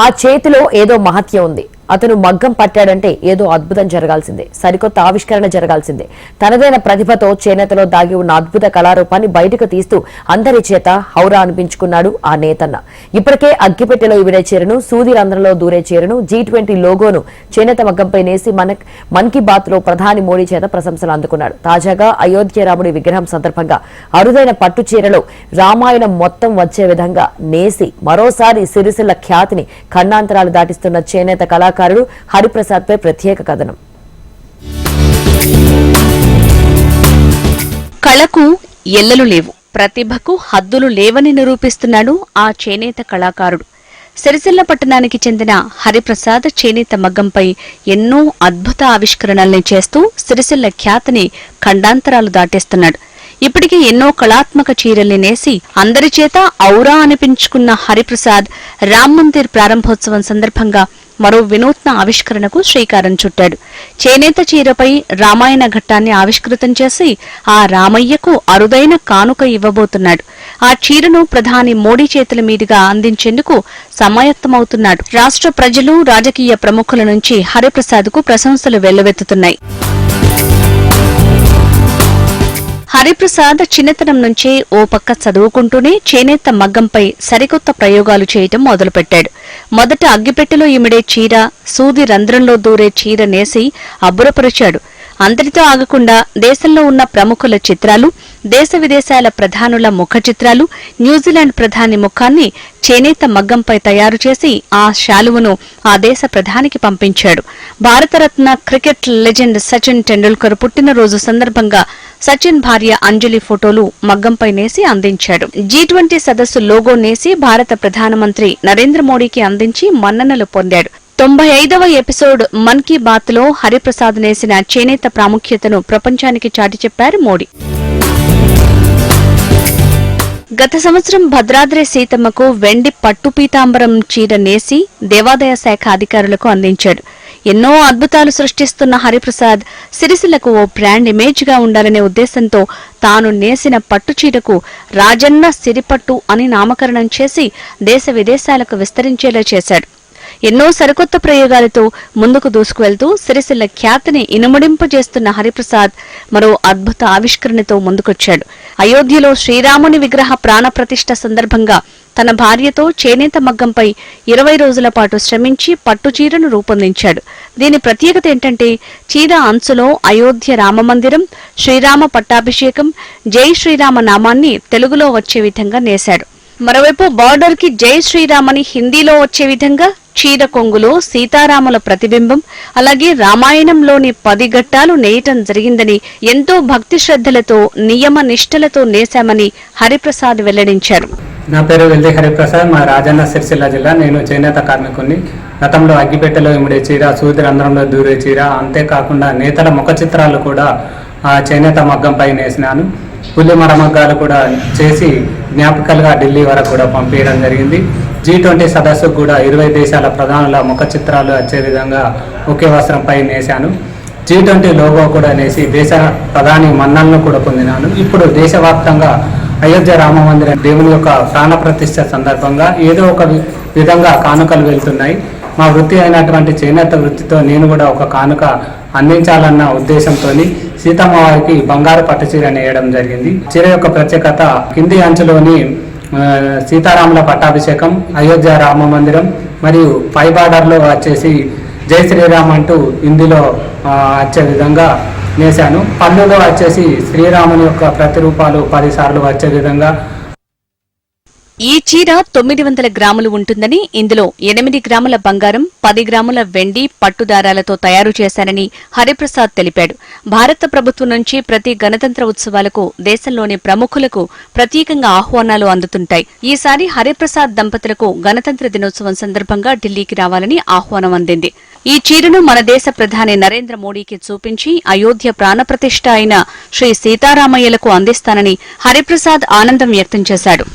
ఆ చేతిలో ఏదో మహత్యం ఉంది. అతను మగ్గం పట్టాడంటే ఏదో అద్భుతం జరగాల్సిందే, సరికొత్త ఆవిష్కరణ జరగాల్సిందే. తనదైన ప్రతిభతో చేనేతలో దాగి ఉన్న అద్భుత కళారూపాన్ని బయటకు తీస్తూ అందరి చేత హౌరా అనిపించుకున్నాడు ఆ నేతన్న. ఇప్పటికే అగ్గిపెట్టెలో ఇవిడే చీరను, సూది రంధ్రంలో దూరే చీరను, G20 లోగోను చేనేత మగ్గంపై నేసి మన్ కీ బాత్ లో ప్రధాని మోడీ చేత ప్రశంసలు అందుకున్నాడు. తాజాగా అయోధ్య రాముడి విగ్రహం సందర్భంగా అరుదైన పట్టు చీరలో రామాయణం మొత్తం వచ్చే విధంగా నేసి మరోసారి సిరిసిల్ల ఖ్యాతిని ఖండాంతరాలు దాటిస్తున్న చేనేత కళాకారుడు హరిప్రసాద్ పై ప్రత్యేక కథనం. కళకు ఎల్లలు లేవు, ప్రతిభకు హద్దులు లేవని నిరూపిస్తున్నాడు ఆ చేనేత కళాకారుడు. సిరిసిల్ల పట్టణానికి చెందిన హరిప్రసాద్ చేనేత మగ్గంపై ఎన్నో అద్భుత ఆవిష్కరణల్ని చేస్తూ సిరిసిల్ల ఖ్యాతిని ఖండాంతరాలు దాటేస్తున్నాడు. ఇప్పటికీ ఎన్నో కళాత్మక చీరల్ని నేసి అందరి చేత ఔరా అనిపించుకున్న హరిప్రసాద్ రామ్ మందిర్ ప్రారంభోత్సవం సందర్భంగా మరో వినూత్న ఆవిష్కరణకు శ్రీకారం చుట్టాడు. చేనేత చీరపై రామాయణ ఘట్టాన్ని ఆవిష్కృతం చేసి ఆ రామయ్యకు అరుదైన కానుక ఇవ్వబోతున్నాడు. ఆ చీరను ప్రధాని మోడీ చేతుల మీదుగా అందించేందుకు సమాయత్తమవుతున్నాడు. రాష్ట్ర ప్రజలు, రాజకీయ ప్రముఖుల నుంచి హరిప్రసాద్కు ప్రశంసలు వెల్లువెత్తుతున్నాయి. హరిప్రసాద్ చిన్నతనం నుంచే ఓ పక్క చదువుకుంటూనే చేనేత మగ్గంపై సరికొత్త ప్రయోగాలు చేయటం మొదలుపెట్టాడు. మొదట అగ్గిపెట్టెలో ఇమిడే చీర, సూది రంధ్రంలో దూరే చీర నేసి అబ్బురపరిచాడు. అంతటితో ఆగకుండా దేశంలో ఉన్న ప్రముఖుల చిత్రాలు, దేశ విదేశాల ప్రధానుల ముఖ చిత్రాలు, న్యూజిలాండ్ ప్రధాని ముఖాన్ని చేనేత మగ్గంపై తయారు చేసి ఆ శాలువను ఆ దేశ ప్రధానికి పంపించాడు. భారతరత్న క్రికెట్ లెజెండ్ సచిన్ టెండూల్కర్ పుట్టినరోజు సందర్భంగా సచిన్ భార్య అంజలి ఫోటోలు మగ్గంపై నేసి అందించాడు. G20 సదస్సు లోగో నేసి భారత ప్రధానమంత్రి నరేంద్ర మోడీకి అందించి మన్ననలు పొందాడు. 95వ ఎపిసోడ్ మన్ కీ బాత్ లో హరిప్రసాద్ నేసిన చేనేత ప్రాముఖ్యతను ప్రపంచానికి చాటి చెప్పారు మోడీ. గత సంవత్సరం భద్రాద్రి సీతమ్మకు వెండి పట్టు పీతాంబరం చీర నేసి దేవాదాయ శాఖ అధికారులకు అందించాడు. ఎన్నో అద్భుతాలు సృష్టిస్తున్న హరిప్రసాద్ సిరిసిల్లకు ఓ బ్రాండ్ ఇమేజ్ గా ఉండాలనే ఉద్దేశంతో తాను నేసిన పట్టు చీరకు రాజన్న సిరిపట్టు అని నామకరణం చేసి దేశ విదేశాలకు విస్తరించేలా చేశాడు. ఎన్నో సరికొత్త ప్రయోగాలతో ముందుకు దూసుకువెళ్తూ సిరిసిల్ల ఖ్యాతిని ఇనుమడింపజేస్తున్న హరిప్రసాద్ మరో అద్భుత ఆవిష్కరణతో ముందుకొచ్చాడు. అయోధ్యలో శ్రీరాముని విగ్రహ ప్రాణప్రతిష్ఠ సందర్భంగా తన భార్యతో చేనేత మగ్గంపై 20 రోజుల పాటు శ్రమించి పట్టు చీరను రూపొందించాడు. దీని ప్రత్యేకత ఏంటంటే చీర అంచులో అయోధ్య రామమందిరం, శ్రీరామ పట్టాభిషేకం, జై శ్రీరామ నామాన్ని తెలుగులో వచ్చే విధంగా నేశాడు. మరోవైపు బార్డర్ కి జై శ్రీరామ్ అని హిందీలో వచ్చే విధంగా చీర కొంగులో సీతారాముల ప్రతిబింబం, అలాగే రామాయణంలోని 10 ఘట్టాలు నేయటం జరిగిందని, ఎంతో భక్తి శ్రద్ధలతో నియమ నిష్టలతో నేశామని హరిప్రసాద్ వెల్లడించారు. నా పేరు వెల్లి హరిప్రసాద్, మా రాజన్న సిరిసిల్ల జిల్లా. నేను చేనేత కార్మికుని. గతంలో అగ్గిపెట్టెలో ఇమిడే చీర, సూది రంధ్రంలో దూరే చీర, అంతేకాకుండా నేతల ముఖ చిత్రాలు కూడా చేనేత మగ్గంపై నేసినాను. పులి మరమగ్గాలు కూడా చేసి జ్ఞాపకాలుగా ఢిల్లీ వరకు కూడా పంపించడం జరిగింది. G20 సదస్సుకు కూడా 20 దేశాల ప్రధానుల ముఖ చిత్రాలు వచ్చే విధంగా ఒకే వస్త్రంపై నేశాను. G20 లోగో కూడా నేసి దేశ ప్రధాని మన్ననలను కూడా పొందినాను. ఇప్పుడు దేశవ్యాప్తంగా అయోధ్య రామ మందిరం దేవుని యొక్క ప్రాణ ప్రతిష్ఠ సందర్భంగా ఏదో ఒక విధంగా కానుకలు వెళ్తున్నాయి. మా వృత్తి అయినటువంటి చేనేత వృత్తితో నేను కూడా ఒక కానుక అందించాలన్న ఉద్దేశంతో సీతమ్మవారికి బంగారు పట్టు చీర నేయడం జరిగింది. చీర యొక్క ప్రత్యేకత కింది అంచులోని సీతారాముల పట్టాభిషేకం, అయోధ్య రామ మందిరం మరియు పై బార్డర్లో వచ్చేసి జై శ్రీరామ్ అంటూ హిందీలో వచ్చే విధంగా నేశాను. పళ్ళులో వచ్చేసి శ్రీరాముని యొక్క ప్రతిరూపాలు 10 సార్లు వచ్చే విధంగా. ఈ చీర 900 గ్రాములు ఉంటుందని, ఇందులో 8 గ్రాముల బంగారం, 10 గ్రాముల వెండి పట్టుదారాలతో తయారు చేశారని హరిప్రసాద్ తెలిపాడు. భారత ప్రభుత్వం నుంచి ప్రతి గణతంత్ర ఉత్సవాలకు దేశంలోని ప్రముఖులకు ప్రత్యేకంగా ఆహ్వానాలు అందుతుంటాయి. ఈసారి హరిప్రసాద్ దంపతులకు గణతంత్ర దినోత్సవం సందర్భంగా ఢిల్లీకి రావాలని ఆహ్వానం అందింది. ఈ చీరను మన దేశ ప్రధాని నరేంద్ర మోడీకి చూపించి అయోధ్య ప్రాణప్రతిష్ఠ అయిన శ్రీ సీతారామయ్యలకు అందిస్తానని హరిప్రసాద్ ఆనందం వ్యక్తం చేశాడు.